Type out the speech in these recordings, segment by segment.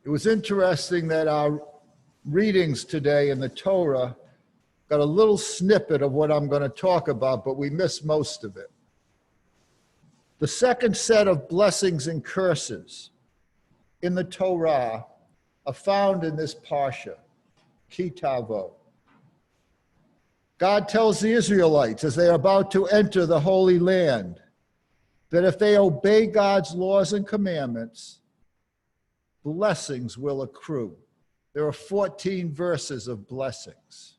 It was interesting that our readings today in the Torah got a little snippet of what I'm going to talk about, but we missed most of it. The second set of blessings and curses in the Torah are found in this parsha, Ki Tavo. God tells the Israelites as they are about to enter the Holy Land that if they obey God's laws and commandments, blessings will accrue. There are 14 verses of blessings.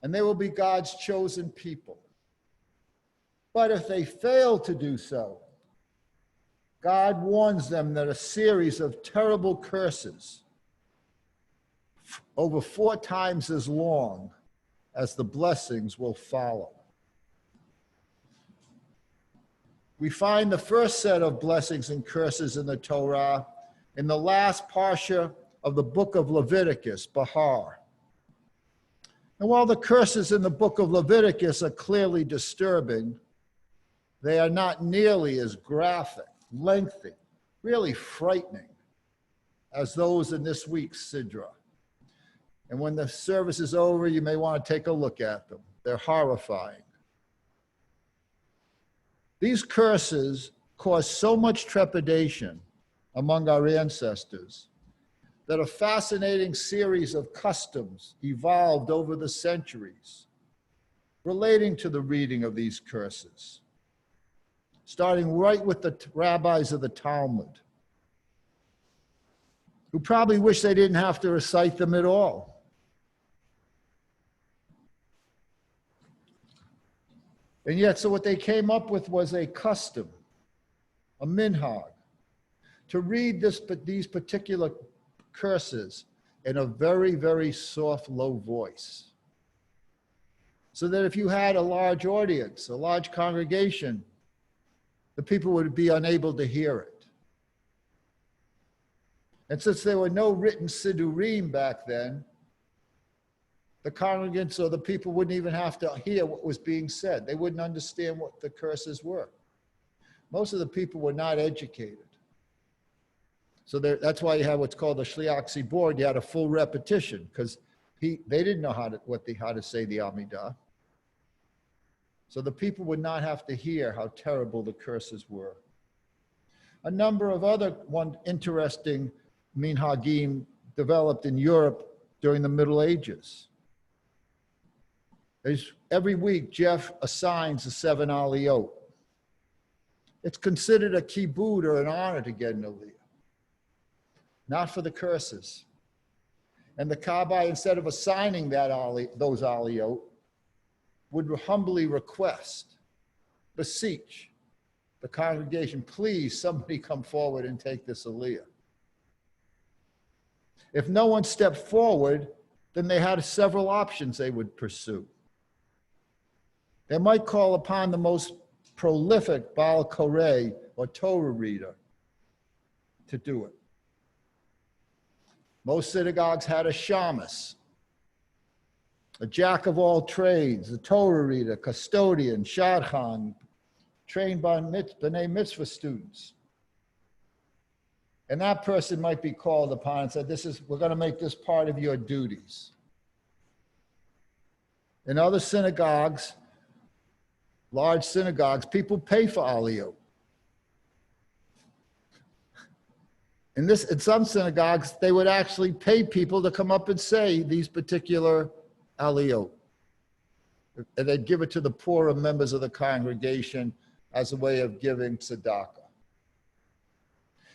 And they will be God's chosen people. But if they fail to do so, God warns them that a series of terrible curses, over 4 times as long as the blessings, will follow. We find the first set of blessings and curses in the Torah in the last parsha of the book of Leviticus, Bahar. And while the curses in the book of Leviticus are clearly disturbing, they are not nearly as graphic, lengthy, really frightening as those in this week's Sidra. And when the service is over, you may want to take a look at them. They're horrifying. These curses caused so much trepidation among our ancestors that a fascinating series of customs evolved over the centuries relating to the reading of these curses, starting right with the rabbis of the Talmud, who probably wish they didn't have to recite them at all. And yet, so what they came up with was a custom, a minhag, to read these particular curses in a very, very soft, low voice. So that if you had a large audience, a large congregation, the people would be unable to hear it. And since there were no written Siddurim back then, the congregants or the people wouldn't even have to hear what was being said. They wouldn't understand what the curses were. Most of the people were not educated. So that's why you have what's called the Shliach Tzibor. You had a full repetition because they didn't know how to say the Amidah. So the people would not have to hear how terrible the curses were. A number of other interesting minhagim developed in Europe during the Middle Ages. Every week, Jeff assigns the 7 aliyot. It's considered a kibud or an honor to get an aliyah, not for the curses. And the Kabbai, instead of assigning those aliyot, would humbly request, beseech the congregation, please, somebody come forward and take this aliyah. If no one stepped forward, then they had several options they would pursue. They might call upon the most prolific Baal Koreh or Torah reader to do it. Most synagogues had a shamus, a jack of all trades, a Torah reader, custodian, shadchan, trained by B'nai Mitzvah students. And that person might be called upon and said, we're going to make this part of your duties. In other synagogues, large synagogues, people pay for aliyot. In some synagogues, they would actually pay people to come up and say these particular aliyot. And they'd give it to the poorer members of the congregation as a way of giving tzedakah.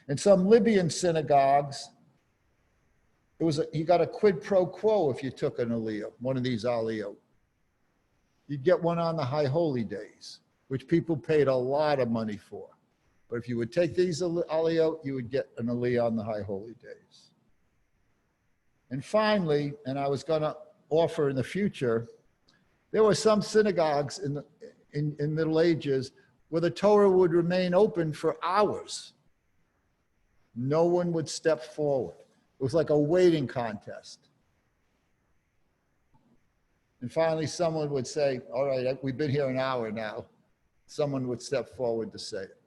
In some Libyan synagogues, you got a quid pro quo if you took an aliyah, one of these aliyot. You'd get one on the high holy days, which people paid a lot of money for. But if you would take these aliyot, you would get an aliyah on the high holy days. And finally, and I was going to offer in the future, there were some synagogues in Middle Ages where the Torah would remain open for hours. No one would step forward. It was like a waiting contest. And finally, someone would say, all right, we've been here an hour now. Someone would step forward to say it.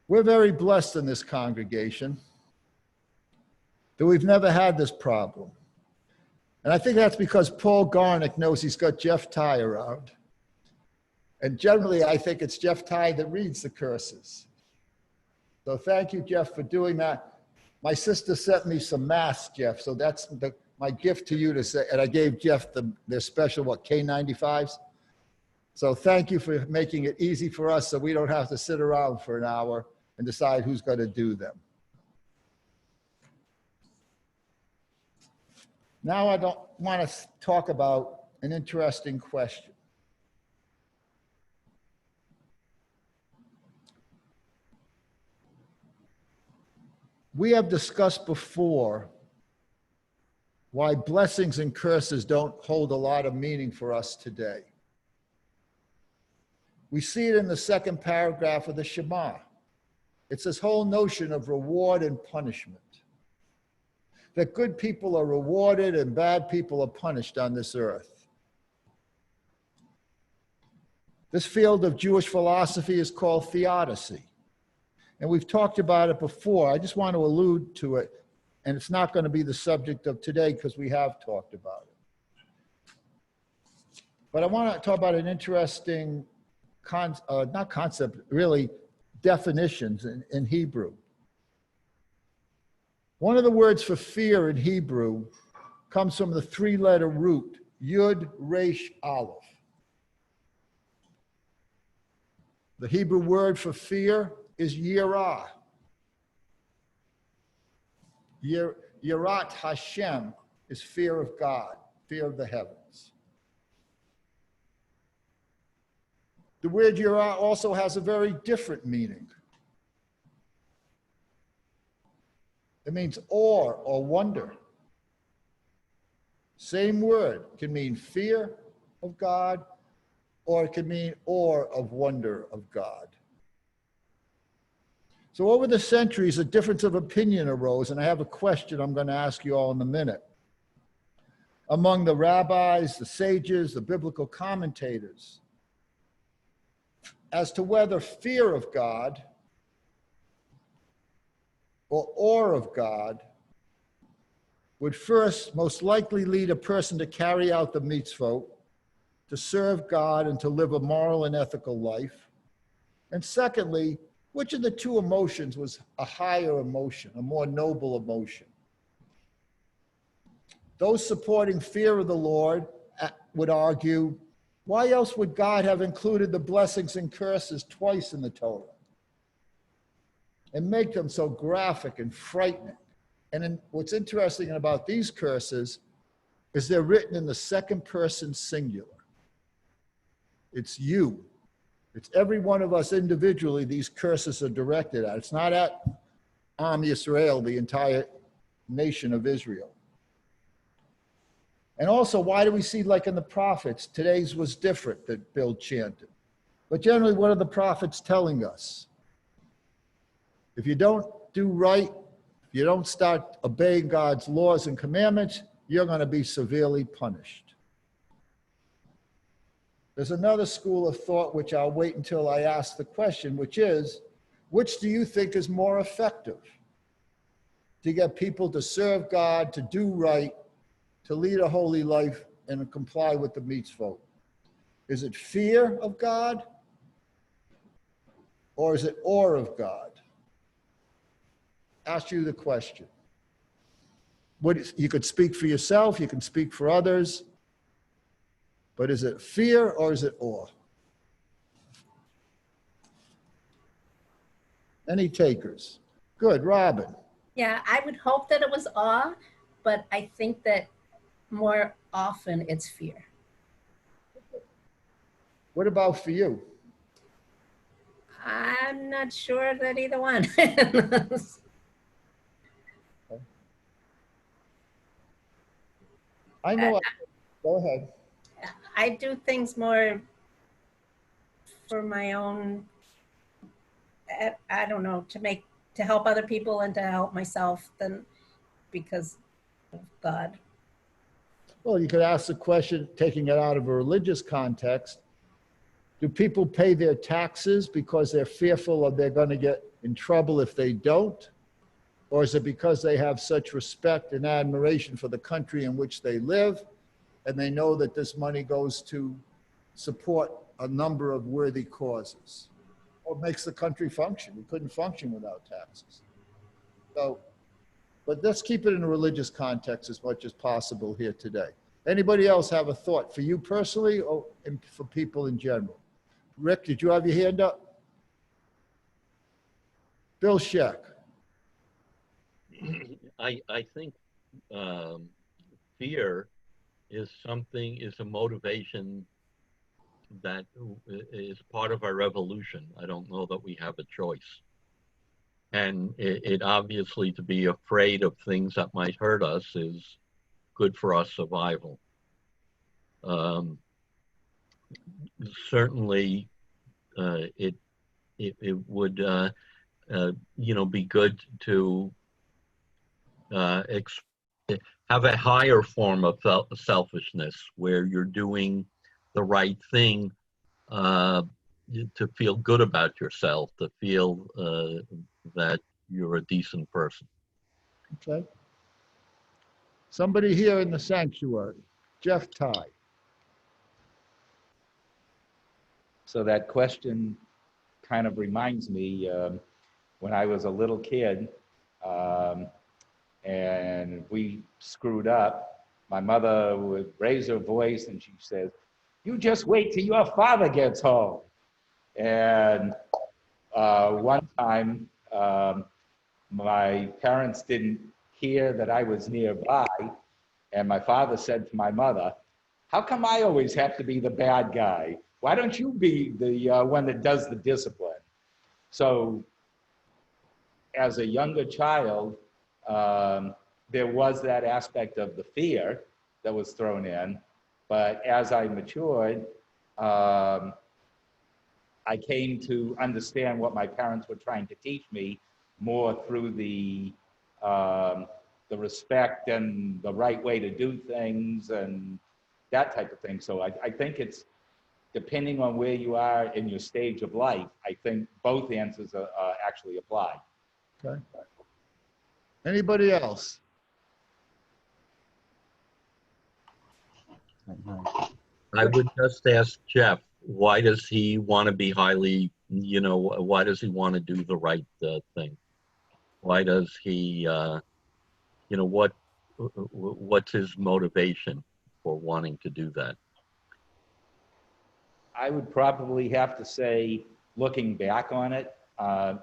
We're very blessed in this congregation that we've never had this problem. And I think that's because Paul Garnick knows he's got Jeff Ty around. And generally, I think it's Jeff Ty that reads the curses. So thank you, Jeff, for doing that. My sister sent me some masks, Jeff, so that's my gift to you to say, and I gave Jeff their special, K95s? So thank you for making it easy for us so we don't have to sit around for an hour and decide who's going to do them. Now I don't want to talk about an interesting question. We have discussed before why blessings and curses don't hold a lot of meaning for us today. We see it in the second paragraph of the Shema. It's this whole notion of reward and punishment. That good people are rewarded and bad people are punished on this earth. This field of Jewish philosophy is called theodicy. And we've talked about it before. I just want to allude to it. And it's not going to be the subject of today because we have talked about it. But I want to talk about an interesting, not concept, really definitions in Hebrew. One of the words for fear in Hebrew comes from the three-letter root, Yud, Resh, Aleph. The Hebrew word for fear is yirah. Yirat Hashem is fear of God, fear of the heavens. The word yirah also has a very different meaning. It means awe or wonder. Same word can mean fear of God, or it can mean awe of wonder of God. So over the centuries, a difference of opinion arose, and I have a question I'm going to ask you all in a minute. Among the rabbis, the sages, the biblical commentators, as to whether fear of God or awe of God would first most likely lead a person to carry out the mitzvot, to serve God and to live a moral and ethical life. And secondly, which of the two emotions was a higher emotion, a more noble emotion? Those supporting fear of the Lord would argue, why else would God have included the blessings and curses twice in the Torah and make them so graphic and frightening? And what's interesting about these curses is they're written in the second person singular. It's you. It's every one of us individually these curses are directed at. It's not at Am Yisrael, the entire nation of Israel. And also, why do we see, like in the prophets, today's was different that Bill chanted. But generally, what are the prophets telling us? If you don't do right, if you don't start obeying God's laws and commandments, you're going to be severely punished. There's another school of thought, which I'll wait until I ask the question, which is, which do you think is more effective to get people to serve God, to do right, to lead a holy life, and comply with the mitzvot? Is it fear of God, or is it awe of God? Ask you the question. You could speak for yourself, you can speak for others, but is it fear or is it awe? Any takers? Good, Robin. Yeah, I would hope that it was awe, but I think that more often it's fear. What about for you? I'm not sure that either one. I know. Go ahead. I do things more for my own, I don't know, to help other people and to help myself than because of God. Well, you could ask the question, taking it out of a religious context, do people pay their taxes because they're fearful of they're going to get in trouble if they don't? Or is it because they have such respect and admiration for the country in which they live, and they know that this money goes to support a number of worthy causes? What makes the country function? We couldn't function without taxes. So, but let's keep it in a religious context as much as possible here today. Anybody else have a thought for you personally or for people in general? Rick, did you have your hand up? Bill Scheck. I think fear is a motivation that is part of our evolution. I don't know that we have a choice. And it obviously, to be afraid of things that might hurt us is good for our survival. Certainly, it would be good to have a higher form of selfishness where you're doing the right thing to feel good about yourself, to feel that you're a decent person. Okay. Somebody here in the sanctuary, Jeff Ty. So that question kind of reminds me when I was a little kid and we screwed up, my mother would raise her voice and she says, "You just wait till your father gets home." And one time, my parents didn't hear that I was nearby, and my father said to my mother, "How come I always have to be the bad guy? Why don't you be the one that does the discipline?" So as a younger child, there was that aspect of the fear that was thrown in. But as I matured, I came to understand what my parents were trying to teach me more through the respect and the right way to do things and that type of thing. So I think it's depending on where you are in your stage of life. I think both answers actually apply. Okay. Anybody else? I would just ask Jeff, why does he want to be highly, why does he want to do the right thing? Why does he, what's his motivation for wanting to do that? I would probably have to say, looking back on it,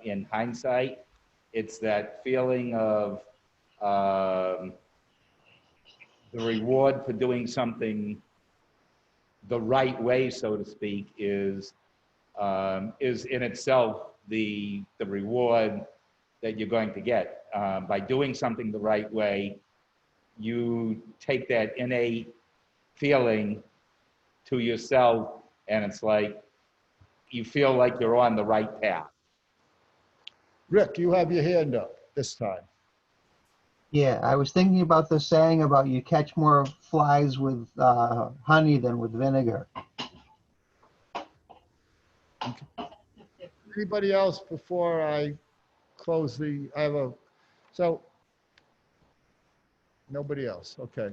in hindsight, it's that feeling of the reward for doing something the right way, so to speak, is in itself the reward that you're going to get. By doing something the right way, you take that innate feeling to yourself, and it's like you feel like you're on the right path. Rick, you have your hand up this time. Yeah, I was thinking about the saying about you catch more flies with honey than with vinegar. Anybody else before I close nobody else, okay.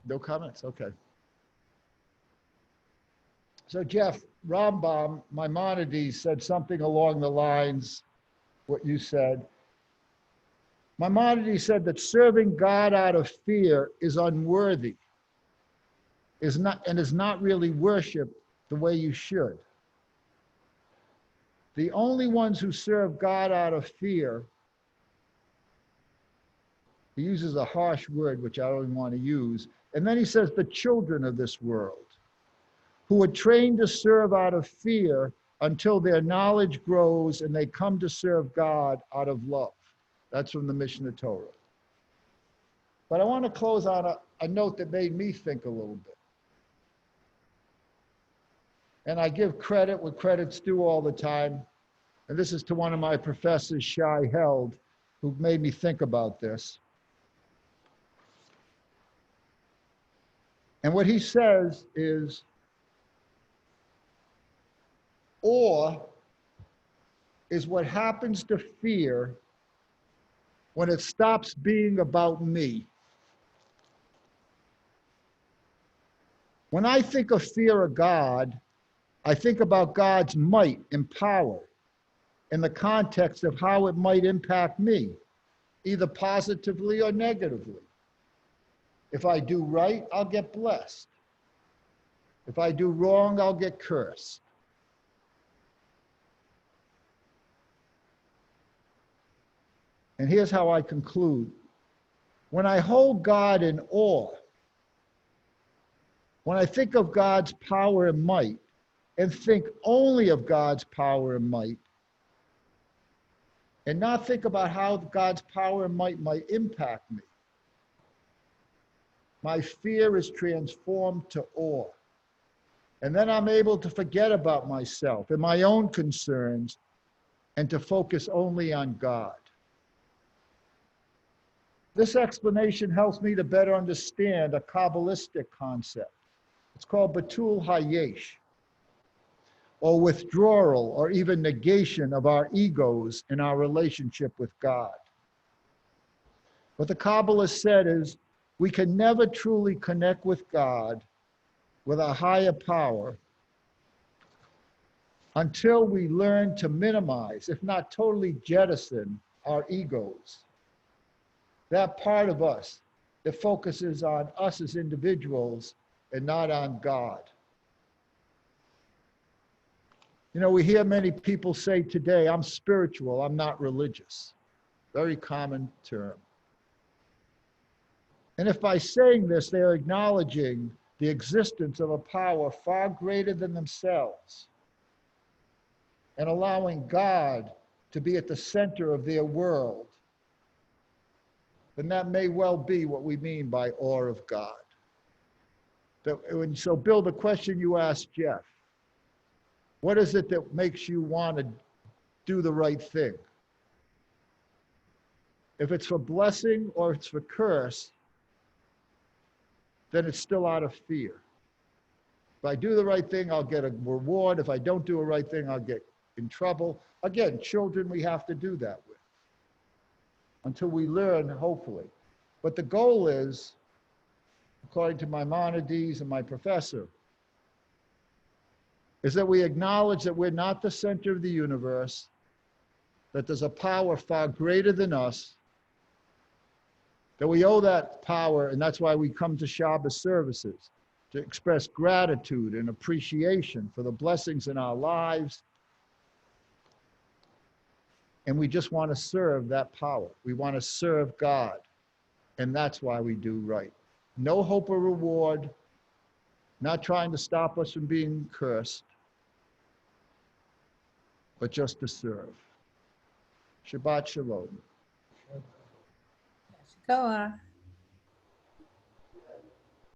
No comments, okay. So Jeff, Rambam, Maimonides said something along the lines, what you said. Maimonides said that serving God out of fear is unworthy, is not really worship the way you should. The only ones who serve God out of fear, he uses a harsh word, which I don't even want to use, and then he says the children of this world, who are trained to serve out of fear until their knowledge grows and they come to serve God out of love. That's from the Mishnah Torah. But I want to close on a note that made me think a little bit. And I give credit where credit's due all the time. And this is to one of my professors, Shai Held, who made me think about this. And what he says is, Awe is what happens to fear when it stops being about me. When I think of fear of God, I think about God's might and power in the context of how it might impact me, either positively or negatively. If I do right, I'll get blessed. If I do wrong, I'll get cursed. And here's how I conclude. When I hold God in awe, when I think of God's power and might, and think only of God's power and might, and not think about how God's power and might impact me, my fear is transformed to awe. And then I'm able to forget about myself and my own concerns and to focus only on God. This explanation helps me to better understand a Kabbalistic concept. It's called Batul Hayesh, or withdrawal or even negation of our egos in our relationship with God. What the Kabbalist said is, we can never truly connect with God, with a higher power, until we learn to minimize, if not totally jettison, our egos. That part of us that focuses on us as individuals and not on God. You know, we hear many people say today, I'm spiritual, I'm not religious. Very common term. And if by saying this, they're acknowledging the existence of a power far greater than themselves and allowing God to be at the center of their world, then that may well be what we mean by awe of God. So Bill, the question you asked Jeff, what is it that makes you want to do the right thing? If it's for blessing or it's for curse, then it's still out of fear. If I do the right thing, I'll get a reward. If I don't do the right thing, I'll get in trouble. Again, children, we have to do that with until we learn, hopefully. But the goal is, according to Maimonides and my professor, is that we acknowledge that we're not the center of the universe, that there's a power far greater than us, that we owe that power, and that's why we come to Shabbos services, to express gratitude and appreciation for the blessings in our lives. And we just want to serve that power. We want to serve God. And that's why we do right. No hope or reward, not trying to stop us from being cursed, but just to serve. Shabbat Shalom. Goa.